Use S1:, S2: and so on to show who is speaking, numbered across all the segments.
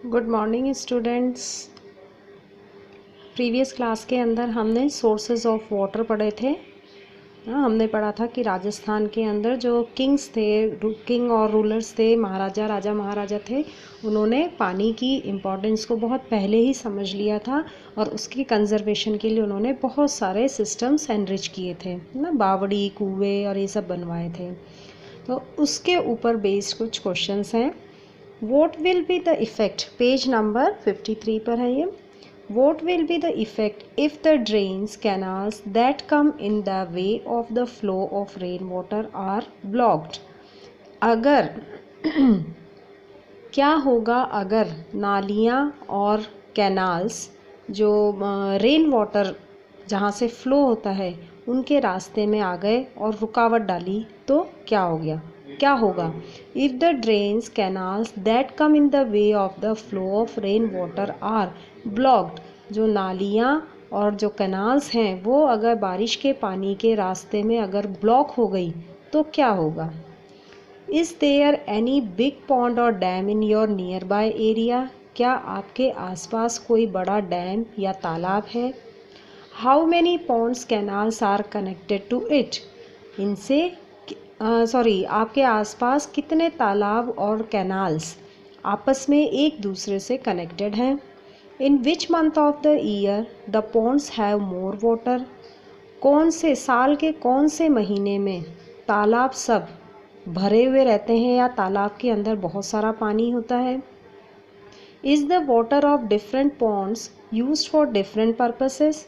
S1: Good morning students. Previous class के अंदर हमने सोर्सेज ऑफ वाटर पढ़े थे। हमने पढ़ा था कि राजस्थान के अंदर जो किंग्स थे, किंग और रूलर्स थे, महाराजा राजा महाराजा थे, उन्होंने पानी की इम्पोर्टेंस को बहुत पहले ही समझ लिया था और उसकी कंजर्वेशन के लिए उन्होंने बहुत सारे सिस्टम्स एनरिच किए थे ना, बावड़ी, कुएँ और ये सब बनवाए थे। तो उसके ऊपर बेस्ड कुछ क्वेश्चंस हैं। What will be the effect? Page number 53 पर है ये। What will be the effect if the drains, canals that come in the way of the flow of rainwater are blocked? अगर क्या होगा अगर नालियाँ और कैनाल्स जो रेन वाटर जहाँ से फ्लो होता है उनके रास्ते में आ गए और रुकावट डाली तो क्या होगा if the drains canals that come in the way of the flow of rain water are blocked. जो नालियाँ और जो कैनाल्स हैं वो अगर बारिश के पानी के रास्ते में अगर ब्लॉक हो गई तो क्या होगा। Is there any big pond और dam in your nearby area? क्या आपके आसपास कोई बड़ा डैम या तालाब है? How many ponds canals are connected to it? इनसे आपके आसपास कितने तालाब और कैनाल्स आपस में एक दूसरे से कनेक्टेड हैं? In which month of the year the ponds have more water? साल के कौन से महीने में तालाब सब भरे हुए रहते हैं या तालाब के अंदर बहुत सारा पानी होता है? Is the water of different ponds used for different purposes?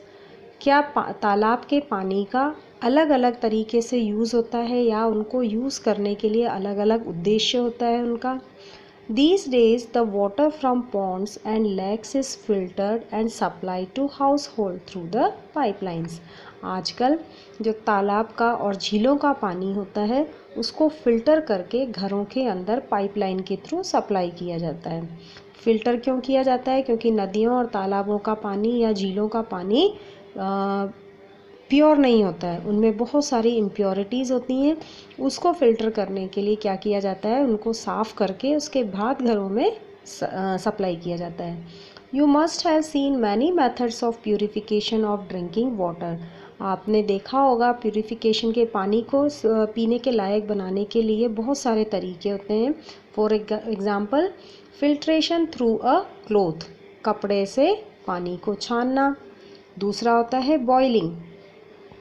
S1: क्या तालाब के पानी का अलग अलग तरीके से यूज़ होता है या उनको यूज़ करने के लिए अलग अलग उद्देश्य होता है उनका? These days the water from ponds and lakes is filtered and supplied to household through the pipelines. आजकल जो तालाब का और झीलों का पानी होता है उसको फ़िल्टर करके घरों के अंदर पाइपलाइन के थ्रू सप्लाई किया जाता है। फ़िल्टर क्यों किया जाता है? क्योंकि नदियों और तालाबों का पानी या झीलों का पानी प्योर नहीं होता है, उनमें बहुत सारी इम्प्योरिटीज़ होती हैं। उसको फ़िल्टर करने के लिए क्या किया जाता है, उनको साफ़ करके उसके बाद घरों में सप्लाई किया जाता है। You must have seen many methods of purification of drinking water. आपने देखा होगा प्यूरिफिकेशन के पानी को पीने के लायक बनाने के लिए बहुत सारे तरीके होते हैं। For example filtration through a cloth, कपड़े से पानी को छानना। दूसरा होता है बॉइलिंग,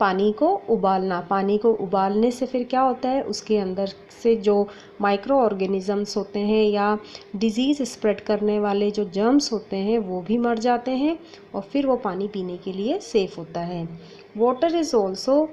S1: पानी को उबालना। पानी को उबालने से फिर क्या होता है, उसके अंदर से जो माइक्रो ऑर्गेनिज़म्स होते हैं या डिजीज़ स्प्रेड करने वाले जो जर्म्स होते हैं वो भी मर जाते हैं और फिर वो पानी पीने के लिए सेफ़ होता है। Water is also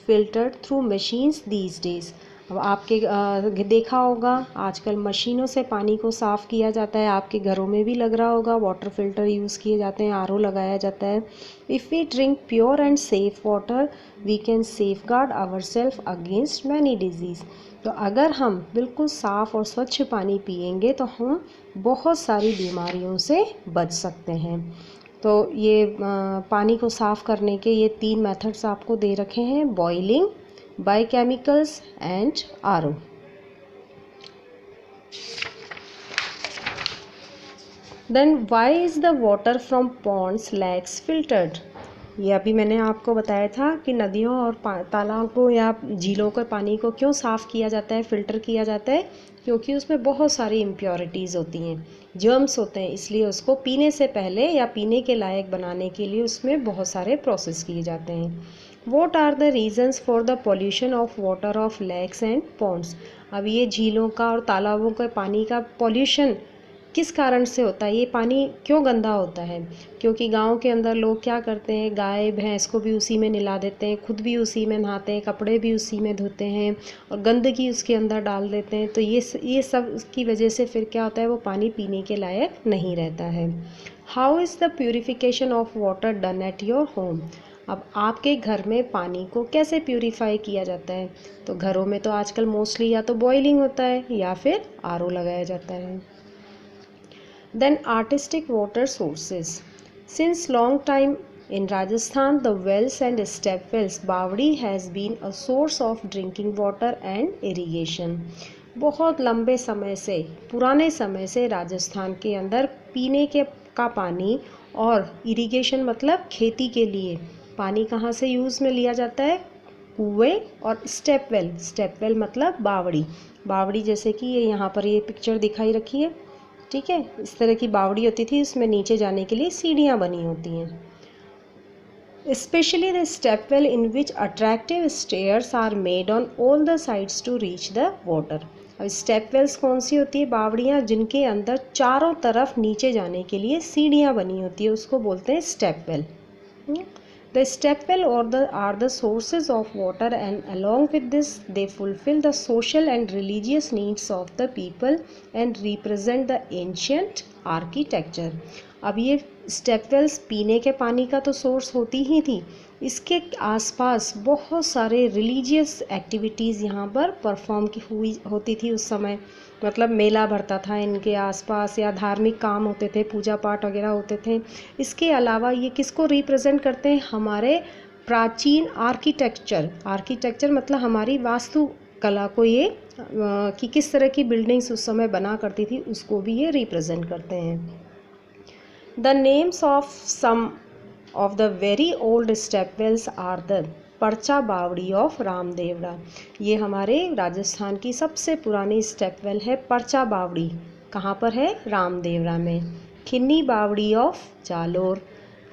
S1: filtered through machines these days. अब आपके देखा होगा आजकल मशीनों से पानी को साफ़ किया जाता है। आपके घरों में भी लग रहा होगा वाटर फिल्टर यूज़ किए जाते हैं, आरओ लगाया जाता है। If we drink pure and safe water we can safeguard our self against many disease. तो अगर हम बिल्कुल साफ़ और स्वच्छ पानी पिएंगे तो हम बहुत सारी बीमारियों से बच सकते हैं। तो ये पानी को साफ़ करने के ये 3 मेथड्स आपको दे रखे हैं, boiling, biochemicals and RO. Then why is the water from ponds, lakes filtered? ये अभी मैंने आपको बताया था कि नदियों और तालाबों या झीलों के पानी को क्यों साफ़ किया जाता है, फ़िल्टर किया जाता है, क्योंकि उसमें बहुत सारी इम्प्योरिटीज़ होती हैं, जर्म्स होते हैं, इसलिए उसको पीने से पहले या पीने के लायक बनाने के लिए उसमें बहुत सारे प्रोसेस किए जाते हैं। What are the reasons for the pollution of water of lakes and ponds? अब ये झीलों का और तालाबों के पानी का पॉल्यूशन किस कारण से होता है, ये पानी क्यों गंदा होता है? क्योंकि गांव के अंदर लोग क्या करते हैं, गाय भैंस को भी उसी में नहला देते हैं, खुद भी उसी में नहाते हैं, कपड़े भी उसी में धोते हैं और गंदगी उसके अंदर डाल देते हैं। तो ये सब की वजह से फिर क्या होता है, वो पानी पीने के लायक नहीं रहता है। How is the purification of water done at your home? अब आपके घर में पानी को कैसे प्यूरीफाई किया जाता है? तो घरों में तो आजकल मोस्टली या तो बॉइलिंग होता है या फिर आरओ लगाया जाता है। Then artistic water sources. Since long time in Rajasthan the wells and step wells बावड़ी has been a source of drinking water and irrigation. बहुत लंबे समय से, पुराने समय से राजस्थान के अंदर पीने के का पानी और इरिगेशन मतलब खेती के लिए पानी कहाँ से यूज़ में लिया जाता है? कुएं और स्टेपवेल। स्टेपवेल मतलब बावड़ी। बावड़ी जैसे कि ये यहाँ पर ये पिक्चर दिखाई रखी है, ठीक है, इस तरह की बावड़ी होती थी, इसमें नीचे जाने के लिए सीढ़ियाँ बनी होती हैं। Especially the stepwell in which attractive stairs are made on all the sides to reach the water. अब स्टेपवेल्स कौन सी होती है? बावड़ियाँ जिनके अंदर चारों तरफ नीचे जाने के लिए सीढ़ियाँ बनी होती है, उसको बोलते हैं stepwell. The stepwell are the sources of water, and along with this they fulfill the social and religious needs of the people and represent the ancient architecture. अब ये स्टेपवेल्स पीने के पानी का तो सोर्स होती ही थी, इसके आसपास बहुत सारे रिलीजियस एक्टिविटीज़ यहाँ पर परफॉर्म की हुई होती थी उस समय। मतलब मेला भरता था इनके आसपास, या धार्मिक काम होते थे, पूजा पाठ वगैरह होते थे। इसके अलावा ये किसको रिप्रेजेंट करते हैं? हमारे प्राचीन आर्किटेक्चर। आर्किटेक्चर मतलब हमारी वास्तु कला को ये कि किस तरह की बिल्डिंग्स उस समय बना करती थी, उसको भी ये रिप्रेजेंट करते हैं। The names of some of the very old stepwells are the परचा बावड़ी ऑफ रामदेवरा। ये हमारे राजस्थान की सबसे पुरानी स्टेपवेल है परचा बावड़ी। कहाँ पर है? रामदेवरा में। खिन्नी बावड़ी of Jalore,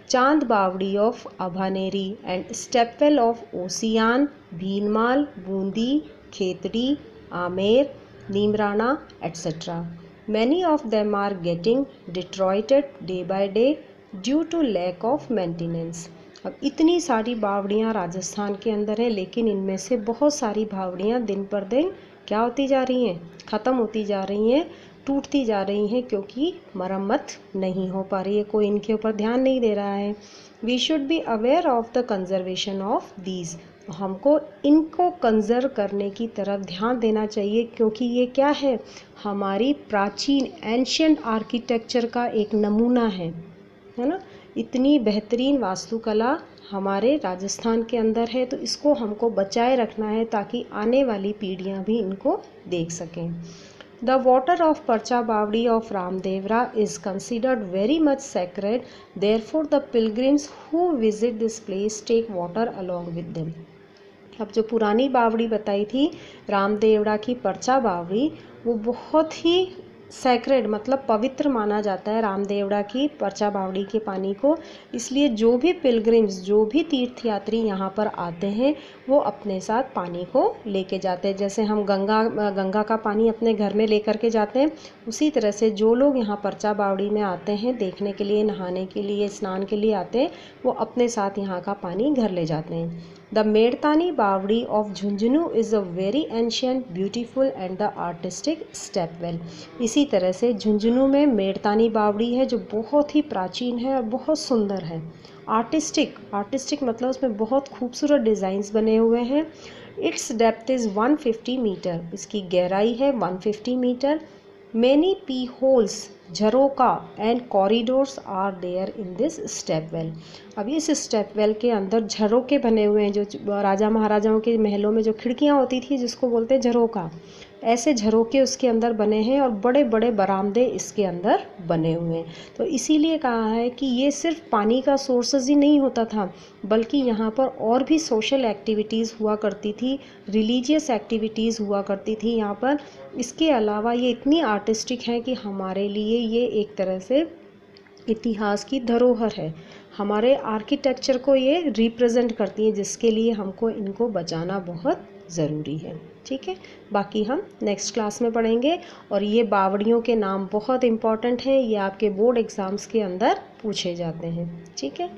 S1: Chand Baori of Abhaneri and stepwell of Osian, Bhinmal, Bundi, Khetri, Amer, Neemrana etcetera. Many of them are getting deteriorated day by day due to lack of maintenance. अब इतनी सारी बावड़ियाँ राजस्थान के अंदर है, लेकिन इनमें से बहुत सारी बावड़ियाँ दिन पर दिन क्या होती जा रही हैं? ख़त्म होती जा रही हैं, टूटती जा रही हैं, क्योंकि मरम्मत नहीं हो पा रही है, कोई इनके ऊपर ध्यान नहीं दे रहा है। We should be aware of the conservation of these. हमको इनको कंजर्व करने की तरफ ध्यान देना चाहिए, क्योंकि ये क्या है? हमारी प्राचीन एंशिएंट आर्किटेक्चर का एक नमूना है ना। इतनी बेहतरीन वास्तुकला हमारे राजस्थान के अंदर है, तो इसको हमको बचाए रखना है ताकि आने वाली पीढ़ियां भी इनको देख सकें। The water of Parcha Bavdi of Ramdevra is considered very much sacred. Therefore, the pilgrims who visit this place take water along with them. अब जो पुरानी बावड़ी बताई थी रामदेवरा की परचा बावड़ी, वो बहुत ही सैक्रेड मतलब पवित्र माना जाता है रामदेवरा की परचा बावड़ी के पानी को। इसलिए जो भी पिलग्रिम्स, जो भी तीर्थयात्री यहाँ पर आते हैं, वो अपने साथ पानी को लेके जाते हैं। जैसे हम गंगा का पानी अपने घर में लेकर के जाते हैं, उसी तरह से जो लोग यहाँ परचा बावड़ी में आते हैं देखने के लिए, नहाने के लिए, स्नान के लिए आते हैं, वो अपने साथ यहाँ का पानी घर ले जाते हैं। The Medtani Bavdi of Jhunjhunu is a very ancient, beautiful and the artistic stepwell. इसी तरह से झुंझुनू में मेड़तानी बावड़ी है जो बहुत ही प्राचीन है और बहुत सुंदर है। आर्टिस्टिक मतलब उसमें बहुत खूबसूरत डिज़ाइंस बने हुए हैं। इट्स डेप्थ इज़ 150 मीटर, इसकी गहराई है 150 metre. Many pee holes, jharokha and corridors are there in this stepwell. अब इस स्टेपवेल के अंदर झरोके बने हुए हैं, जो राजा महाराजाओं के महलों में जो खिड़कियां होती थी जिसको बोलते हैं झरोका, ऐसे झरोके उसके अंदर बने हैं और बड़े बड़े बरामदे इसके अंदर बने हुए हैं। तो इसीलिए कहा है कि ये सिर्फ पानी का सोर्सेज ही नहीं होता था, बल्कि यहाँ पर और भी सोशल एक्टिविटीज़ हुआ करती थी, रिलीजियस एक्टिविटीज़ हुआ करती थी यहाँ पर। इसके अलावा ये इतनी आर्टिस्टिक है कि हमारे लिए ये एक तरह से इतिहास की धरोहर है, हमारे आर्किटेक्चर को ये रिप्रेजेंट करती है, जिसके लिए हमको इनको बचाना बहुत ज़रूरी है। ठीक है, बाकी हम नेक्स्ट क्लास में पढ़ेंगे। और ये बावड़ियों के नाम बहुत इम्पॉर्टेंट हैं, ये आपके बोर्ड एग्ज़ाम्स के अंदर पूछे जाते हैं। ठीक है।